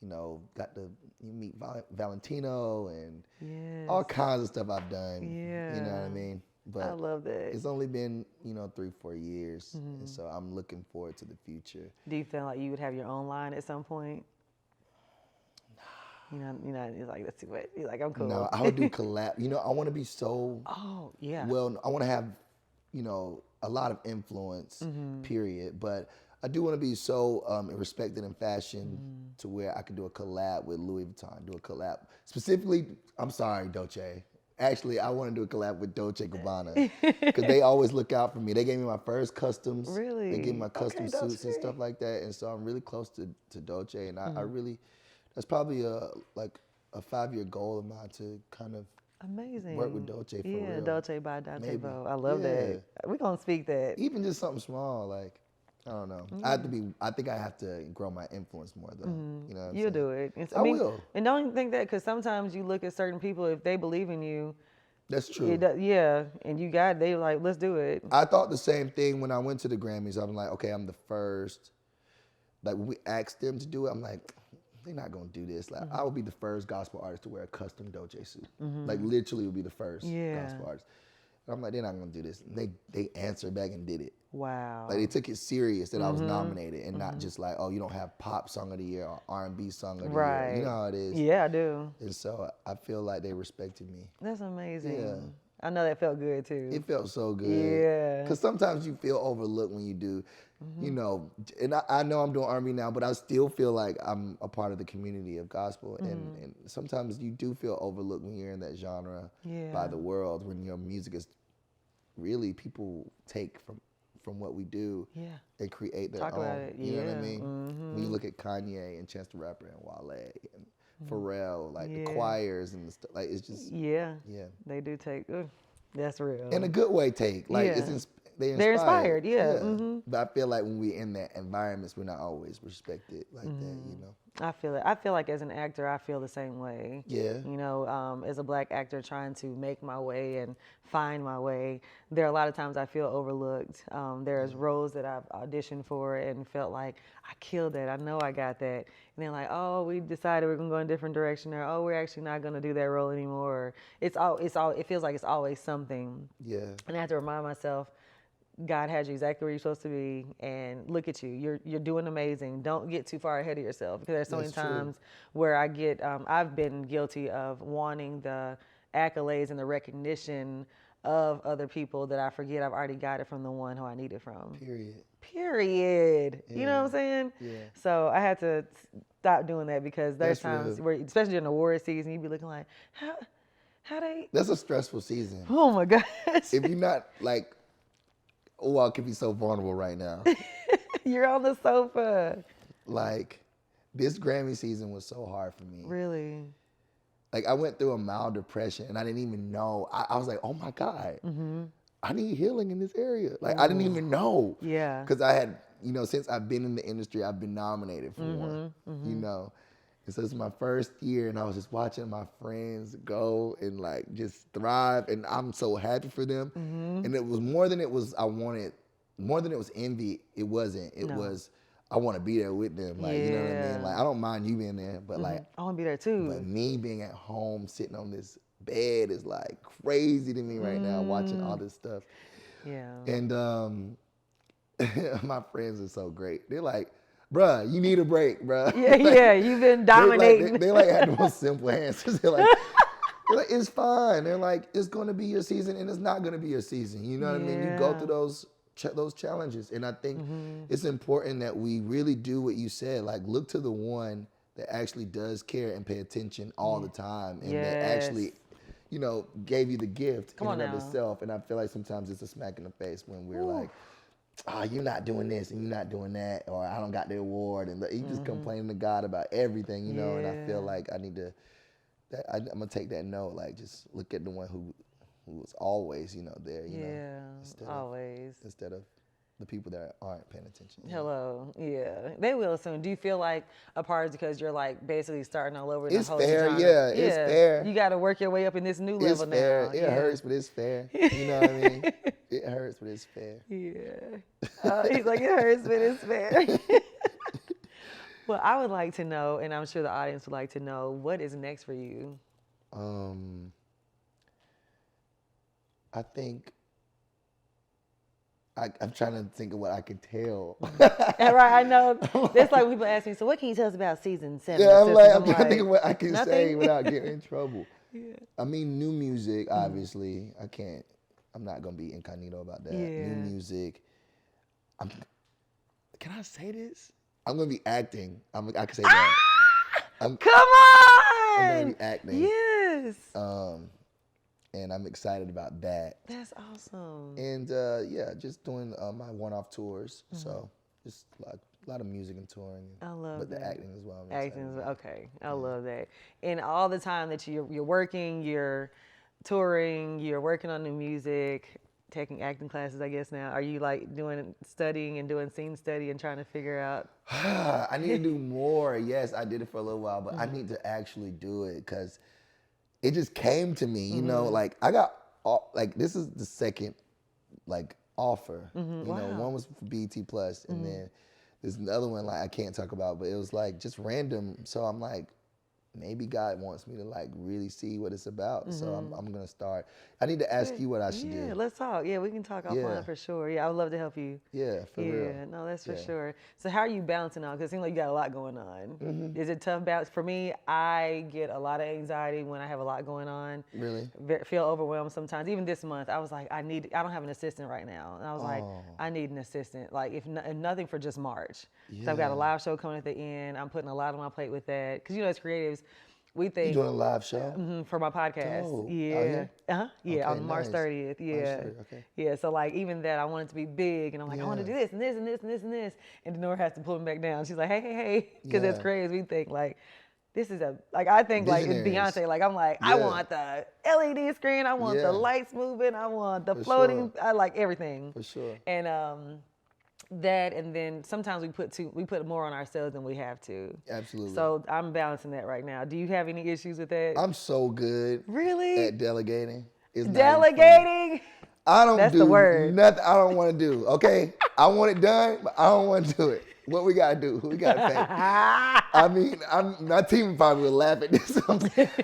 you know, got to meet Valentino and all kinds of stuff I've done. Yeah. You know what I mean? But I love that. it's only been, you know, 3-4 years, and so I'm looking forward to the future. Do you feel like you would have your own line at some point? You know, it's like, that's too much. You're like, I'm cool. No, I would do collab. You know, I want to be so. Oh, yeah. Well, I want to have, you know, a lot of influence. Period. But I do want to be so respected in fashion to where I could do a collab with Louis Vuitton. Do a collab specifically. I'm sorry, Dolce. Actually, I want to do a collab with Dolce & Gabbana because they always look out for me. They gave me my first customs. Really? They gave me my custom suits Dolce. and stuff like that, and so I'm really close to Dolce, and I really. That's probably a 5-year goal of mine to kind of Amazing. work with Dolce for real. Yeah, Dolce by Dante Maybe. Bowe. I love that. We're going to speak that. Even just something small, like, I don't know. I think I have to grow my influence more though. You know what I'm You'll saying? do it. I will. And don't even think that, because sometimes you look at certain people, if they believe in you, That's true. and you got it, they like, let's do it. I thought the same thing when I went to the Grammys. I'm like, okay, I'm the first. Like when we asked them to do it, I'm like, they're not gonna do this. Like I will be the first gospel artist to wear a custom Dolce suit. Like literally will be the first gospel artist. And I'm like, they're not gonna do this. And they answered back and did it. Wow. Like they took it serious that I was nominated, and not just like, oh, you don't have pop song of the year or R&B song of the year. You know how it is. Yeah, I do. And so I feel like they respected me. That's amazing. Yeah. I know that felt good too. It felt so good. Yeah. Because sometimes you feel overlooked when you do, you know, and I know I'm doing R&B now, but I still feel like I'm a part of the community of gospel. And sometimes you do feel overlooked when you're in that genre by the world, when your music is really, people take from what we do and create their own. About it. You know what I mean? When you look at Kanye and Chance the Rapper and Wale and Pharrell, like the choirs and the stuff, like it's just They do take. That's real. in a good way. Like it's they're inspired. But I feel like when we're in that environments, we're not always respected like that. You know. I feel it. I feel like as an actor, I feel the same way. Yeah. You know, as a black actor trying to make my way and find my way, there are a lot of times I feel overlooked. There's roles that I've auditioned for and felt like I killed that. I know I got that. And then like, oh, we decided we're gonna go in a different direction, or oh, we're actually not gonna do that role anymore. It feels like it's always something. Yeah. And I have to remind myself, God had you exactly where you're supposed to be, and look at you. You're doing amazing. Don't get too far ahead of yourself, because there's so many times where I get, I've been guilty of wanting the accolades and the recognition of other people that I forget I've already got it from the one who I need it from. Period. Yeah. You know what I'm saying? Yeah. So I had to stop doing that, because there's times where, especially during award season, you'd be looking like, how they? That's a stressful season. Oh my gosh. If you're not like, oh, I could be so vulnerable right now. You're on the sofa. Like, this Grammy season was so hard for me. Really? Like, I went through a mild depression, and I didn't even know. I was like, oh my God, I need healing in this area. Like, I didn't even know. Yeah. Because I had, you know, since I've been in the industry, I've been nominated for one, you know. And so it's my first year, and I was just watching my friends go and like just thrive, and I'm so happy for them. And it was more than it was I wanted, more than it was envy. It wasn't. It was I want to be there with them. Like, you know what I mean? Like, I don't mind you being there, but like, I want to be there too. But me being at home, sitting on this bed is like crazy to me right now, watching all this stuff. Yeah. And my friends are so great. They're like, bruh, you need a break, bruh. Yeah, you've been dominating. They like have the most simple answers. They're like, it's fine. They're like, it's going to be your season and it's not going to be your season. You know what I mean? You go through those challenges. And I think it's important that we really do what you said, like look to the one that actually does care and pay attention all the time and that actually, you know, gave you the gift in and of itself. And I feel like sometimes it's a smack in the face when we're like, oh, you're not doing this and you're not doing that, or I don't got the award, and you just complaining to God about everything, you know. And I feel like I need to, I'm gonna take that note, like just look at the one who was always, you know, there, you know, instead of the people that aren't paying attention. Hello, they will soon. Do you feel like a part is because you're like basically starting all over? It's fair, it's fair. You got to work your way up in this new level now. It hurts, but it's fair. You know what I mean? It hurts, but it's fair. Yeah. He's like, it hurts, but it's fair. Well, I would like to know, and I'm sure the audience would like to know, what is next for you? I think I'm trying to think of what I can tell. Right, I know. That's like when people ask me, so what can you tell us about season 7? Yeah, I'm trying to think of what I can say without getting in trouble. I mean, new music, obviously. I'm not going to be incognito about that. New music. Can I say this? I'm going to be acting. I can say that. Come on! I'm going to be acting. Yes. And I'm excited about that. That's awesome. And just doing my one-off tours. So just a lot of music and touring. I love that. But the acting as well. Okay. I love that. And all the time that you're working, you're touring, you're working on new music, taking acting classes, I guess now. Are you like studying and doing scene study and trying to figure out? I need to do more. Yes, I did it for a little while, but I need to actually do it because it just came to me, you know, like I got, like this is the second like offer, you know, one was for BET Plus and then there's another one like I can't talk about, but it was like just random. So I'm like, maybe God wants me to like really see what it's about. So I'm gonna start. I need to ask you what I should do. Yeah, let's talk. Yeah, we can talk offline for sure. Yeah, I would love to help you. Yeah, for real. Yeah, no, that's for sure. So how are you balancing out? Because it seems like you got a lot going on. Is it tough balance? For me, I get a lot of anxiety when I have a lot going on. Really? Feel overwhelmed sometimes. Even this month, I was like, I don't have an assistant right now. And I was like, I need an assistant. Like, if nothing for just March. So I've got a live show coming at the end. I'm putting a lot on my plate with that. Because, you know, as creatives, we think you doing a live show for my podcast. Oh, yeah, okay, on March 30th. Yeah, yeah. So like even that, I want it to be big, and I'm like, I want to do this and this and this and this and this, and Dinorah has to pull me back down. She's like, hey, because as creatives, we think like this is I think like it's Beyonce. Like I'm like, I want the LED screen, I want the lights moving, I want the floating, I like everything. For sure. And that, and then sometimes we put more on ourselves than we have to. Absolutely. So I'm balancing that right now. Do you have any issues with that? I'm so good. Really? At delegating. It's delegating? That's the word. Nothing I don't want to do. Okay, I want it done, but I don't want to do it. What we gotta do? We gotta pay. I mean, my team probably will laugh at this,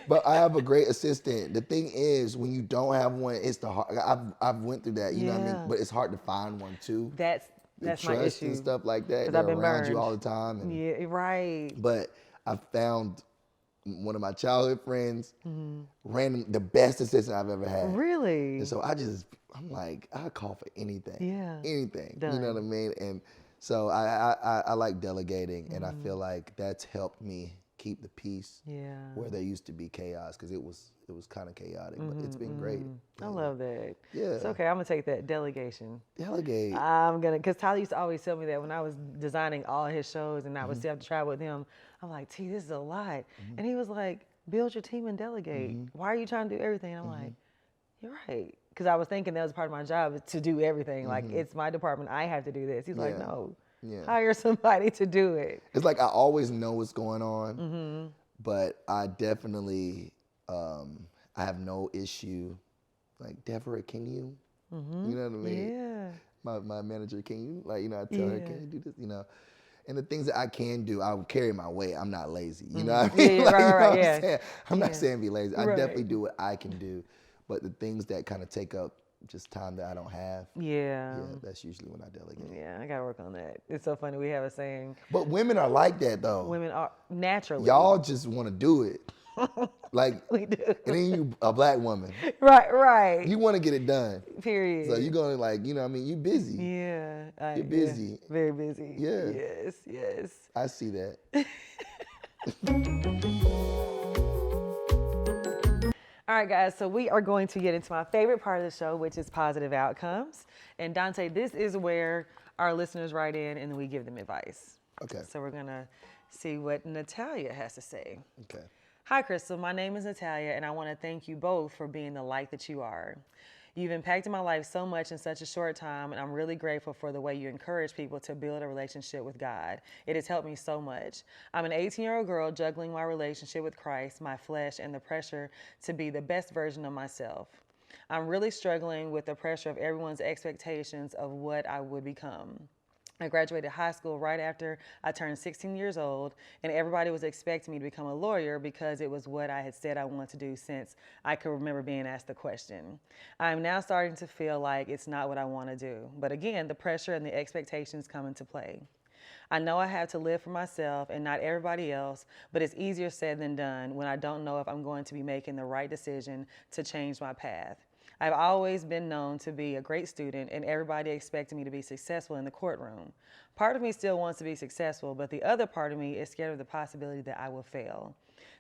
but I have a great assistant. The thing is, when you don't have one, it's the hard. I've went through that. You know what I mean? But it's hard to find one too. That's my issue. And stuff like that. They're around burned. You all the time. And, yeah, right. But I found one of my childhood friends, the best assistant I've ever had. Really? And so I'm like, I call for anything. Yeah. Anything. Done. You know what I mean? And so I like delegating, and I feel like that's helped me keep the peace where there used to be chaos, because it was kind of chaotic, but it's been great. I love that. Yeah. It's okay. I'm going to take that. Delegation. Delegate. Because Tyler used to always tell me that when I was designing all his shows and I would still have to travel with him. I'm like, T, this is a lot. And he was like, build your team and delegate. Why are you trying to do everything? And I'm like, you're right. Because I was thinking that was part of my job, is to do everything. Like, it's my department. I have to do this. He's like, no. Yeah. Hire somebody to do it. It's like I always know what's going on, but I definitely, I have no issue. Like, Deborah, can you? You know what I mean? Yeah. My manager, can you? Like, you know, I tell her, can you do this? You know, And the things that I can do, I will carry my weight. I'm not lazy. You know what I mean? Yeah, Like, right, you know right, what yeah. I'm saying? I'm not saying be lazy. I Right. definitely do what I can do. But the things that kind of take up just time that I don't have, Yeah. that's usually when I delegate. Yeah, I gotta work on that. It's so funny. We have a saying, But women are like that, though. women are naturally. Y'all just want to do it. Like, We do. and then you a black woman. Right. You want to get it done. Period. So you're going to like, you know what I mean? You busy. Yeah. You're busy. Yeah, very busy. Yeah. Yes. I see that. All right, guys, so we are going to get into my favorite part of the show, which is positive outcomes. And Dante, this is where our listeners write in and we give them advice. Okay. So we're going to see what Natalia has to say. Okay. Hi, Crystal. My name is Natalia, and I want to thank you both for being the light that you are. You've impacted my life so much in such a short time, and I'm really grateful for the way you encourage people to build a relationship with God. It has helped me so much. I'm an 18-year-old girl juggling my relationship with Christ, my flesh, and the pressure to be the best version of myself. I'm really struggling with the pressure of everyone's expectations of what I would become. I graduated high school right after I turned 16 years old, and everybody was expecting me to become a lawyer because it was what I had said I wanted to do since I could remember being asked the question. I'm now starting to feel like it's not what I want to do, but again, the pressure and the expectations come into play. I know I have to live for myself and not everybody else, but it's easier said than done when I don't know if I'm going to be making the right decision to change my path. I've always been known to be a great student, and everybody expected me to be successful in the courtroom. Part of me still wants to be successful, but the other part of me is scared of the possibility that I will fail.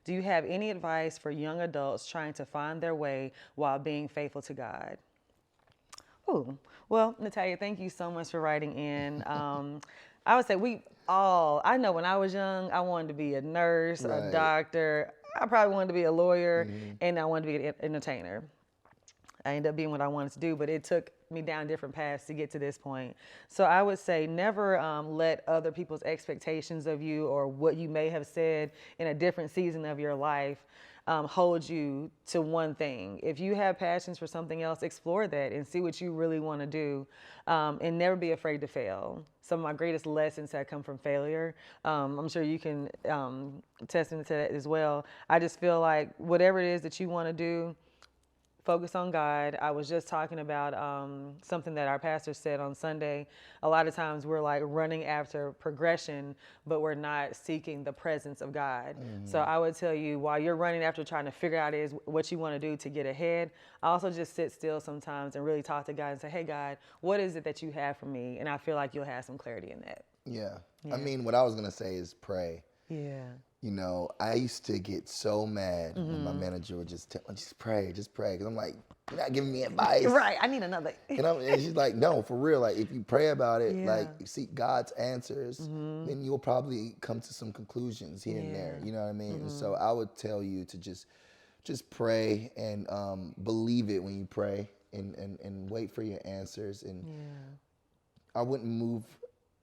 Do you have any advice for young adults trying to find their way while being faithful to God? Oh, well, Natalia, thank you so much for writing in. I would say I know when I was young, I wanted to be a nurse, a doctor. I probably wanted to be a lawyer, and I wanted to be an entertainer. I ended up being what I wanted to do, but it took me down different paths to get to this point. So I would say never let other people's expectations of you or what you may have said in a different season of your life hold you to one thing. If you have passions for something else, explore that and see what you really want to do, and never be afraid to fail. Some of my greatest lessons have come from failure. I'm sure you can test into that as well. I just feel like whatever it is that you want to do, focus on God. I was just talking about something that our pastor said on Sunday. A lot of times we're like running after progression, but we're not seeking the presence of God. So I would tell you, while you're running after trying to figure out what you want to do to get ahead, also just sit still sometimes and really talk to God and say, hey, God, what is it that you have for me? And I feel like you'll have some clarity in that. Yeah. I mean, what I was going to say is pray. Yeah. You know, I used to get so mad when my manager would just tell me, just pray. Because I'm like, you're not giving me advice. Right, I need another. And she's like, no, for real. Like, if you pray about it, like, seek God's answers, then you'll probably come to some conclusions here and there. You know what I mean? And so I would tell you to just pray and believe it when you pray and wait for your answers. And I wouldn't move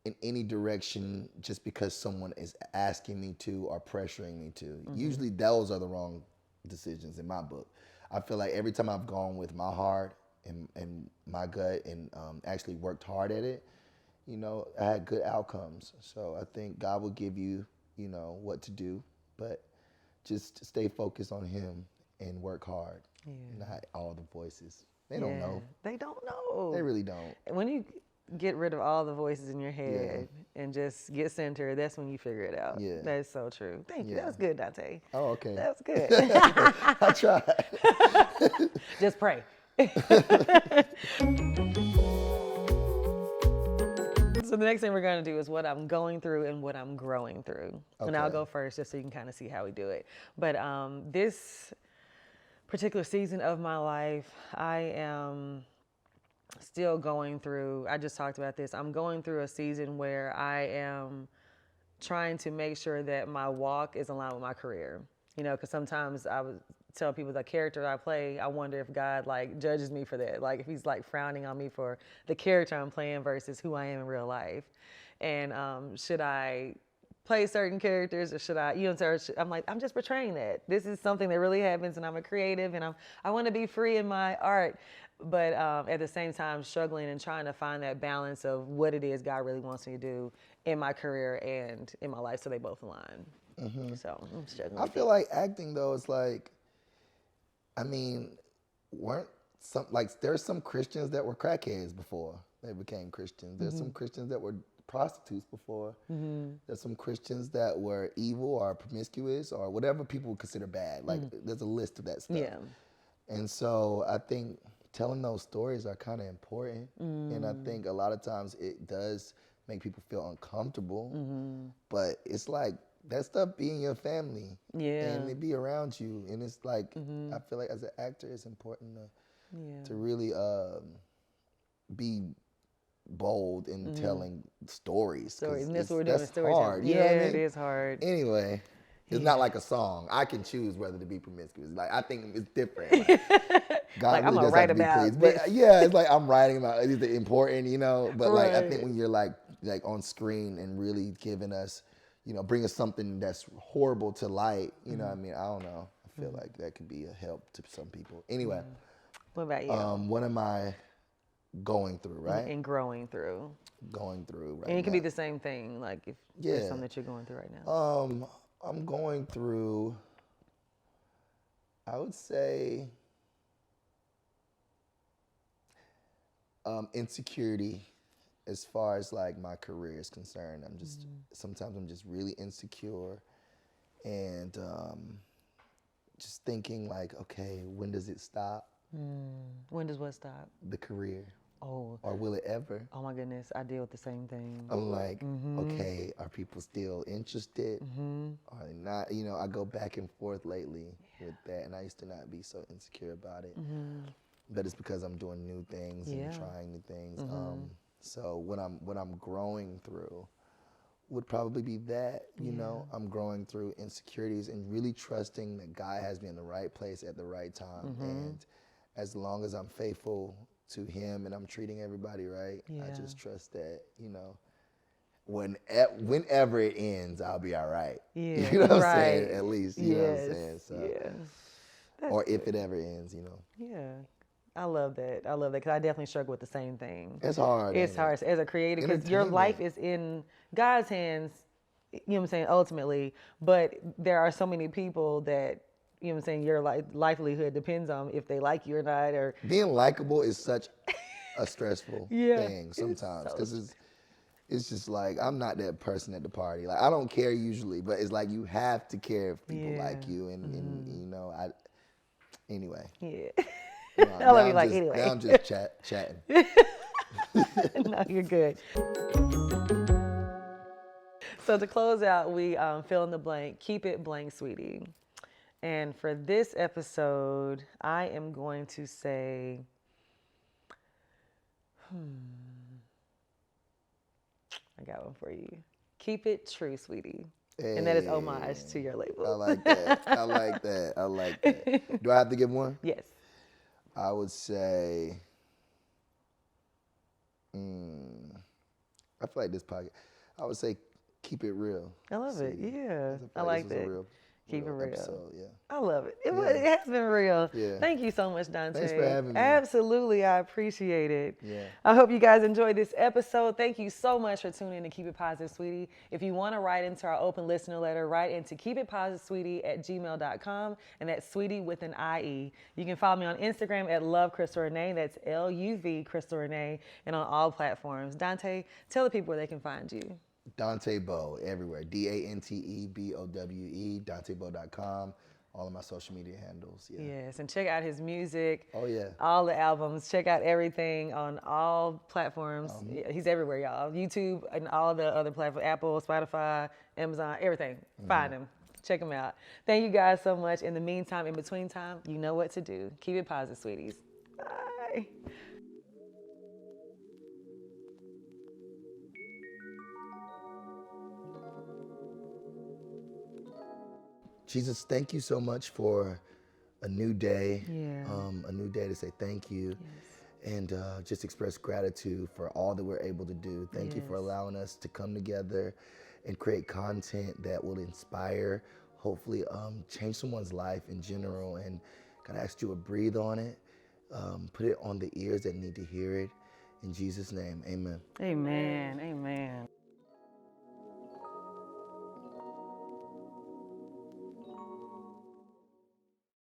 in any direction just because someone is asking me to or pressuring me to. Usually those are the wrong decisions in my book. I feel like every time I've gone with my heart and my gut and actually worked hard at it, you know, I had good outcomes. So I think God will give you, you know, what to do, but just stay focused on Him and work hard. Not all the voices. They don't know. They don't know. They really don't. When you get rid of all the voices in your head and just get centered, that's when you figure it out. Yeah. That's so true. Thank you. That was good, Dante. Oh, okay. That was good. I tried. Just pray. So the next thing we're going to do is what I'm going through and what I'm growing through. Okay. And I'll go first just so you can kind of see how we do it. But this particular season of my life, I am still going through, I just talked about this, I'm going through a season where I am trying to make sure that my walk is aligned with my career. You know, because sometimes I would tell people the character I play, I wonder if God like judges me for that. Like if He's like frowning on me for the character I'm playing versus who I am in real life. And should I play certain characters or should I, you know, I'm like, I'm just portraying that. This is something that really happens and I'm a creative and I want to be free in my art. But at the same time, struggling and trying to find that balance of what it is God really wants me to do in my career and in my life, so they both align. So I'm struggling. I feel like acting though is like, I mean, weren't some like there's some Christians that were crackheads before they became Christians. There's some Christians that were prostitutes before. There's some Christians that were evil or promiscuous or whatever people would consider bad. Like there's a list of that stuff. Yeah. And so I think telling those stories are kind of important. And I think a lot of times it does make people feel uncomfortable. But it's like that stuff be in your family. Yeah. And it be around you. And it's like, I feel like as an actor, it's important to really be bold in telling stories. And that's what we're doing. That's Storytelling. hard. You know what I mean? It is hard. Anyway, it's not like a song. I can choose whether to be promiscuous. Like I think it's different. Like, God Like, really I'm gonna does write have to be about pleased. this. But yeah, it's like I'm writing about it. It's important, you know. But like I think Right. when you're like on screen and really giving us, you know, bring us something that's horrible to light, you know what I mean? I don't know. I feel like that could be a help to some people. Anyway, What about you? what am I going through, right? And growing through. Going through right And it can now. be the same thing, like if there's Yeah. something that you're going through right now. I'm going through, I would say, insecurity as far as like my career is concerned. I'm just, sometimes I'm just really insecure and just thinking like, okay, when does it stop? When does what stop? The career. Oh, Or will it ever? oh my goodness, I deal with the same thing. I'm like, okay, are people still interested? Are they not? You know, I go back and forth lately with that, and I used to not be so insecure about it. But it's because I'm doing new things and trying new things. So what I'm growing through would probably be that. You know, I'm growing through insecurities and really trusting that God has me in the right place at the right time. And as long as I'm faithful to Him and I'm treating everybody right, I just trust that, you know, whenever it ends, I'll be all right. Yeah, You know what I'm right. saying? At least, you know what I'm Yes, saying? So, yeah. or if it ever ends, you know. Yeah. I love that. I love that because I definitely struggle with the same thing. It's hard. It's ain't it? hard as a creator because your life is in God's hands, you know what I'm saying, ultimately. But there are so many people that, you know what I'm saying, your livelihood depends on if they like you or not. Or Being likable is such a stressful Yeah, thing it's sometimes so because it's just like I'm not that person at the party. Like I don't care usually, but it's like you have to care if people like you, and you know, anyway. Yeah. No, I love now you I'm like just, anyway. Now I'm just chatting. No, you're good. So to close out, we fill in the blank, keep it blank, sweetie. And for this episode, I am going to say, I got one for you. Keep it true, sweetie. And that is homage to your label. I like that. I like that. I like that. Do I have to give one? Yes. I would say, I feel like this podcast, I would say keep it real. I love it. sweetie. Yeah. feel I this like was a that. Keep it real. Episode, yeah. I love it. It has been real. Yeah. Thank you so much, Dante. Thanks for having me. Absolutely. I appreciate it. Yeah. I hope you guys enjoyed this episode. Thank you so much for tuning in to Keep It Positive, Sweetie. If you want to write into our open listener letter, write into keepitpositivesweetie@gmail.com, and that's sweetie with an IE. You can follow me on Instagram at Love Crystal Renee. That's LUV Crystal Renee, and on all platforms. Dante, tell the people where they can find you. Dante Bowe everywhere. DanteBowe. DanteBowe.com. All of my social media handles. Yeah. Yes, and check out his music. Oh yeah. All the albums. Check out everything on all platforms. Yeah, he's everywhere, y'all. YouTube and all the other platforms. Apple, Spotify, Amazon, everything. Find him. Check him out. Thank you guys so much. In the meantime, in between time, you know what to do. Keep it positive, sweeties. Bye. Jesus, thank you so much for a new day. Yeah. A new day to say thank you. And just express gratitude for all that we're able to do. Thank you for allowing us to come together and create content that will inspire, hopefully change someone's life in general. And God, I ask you to breathe on it, put it on the ears that need to hear it. In Jesus' name, amen. Amen. Amen.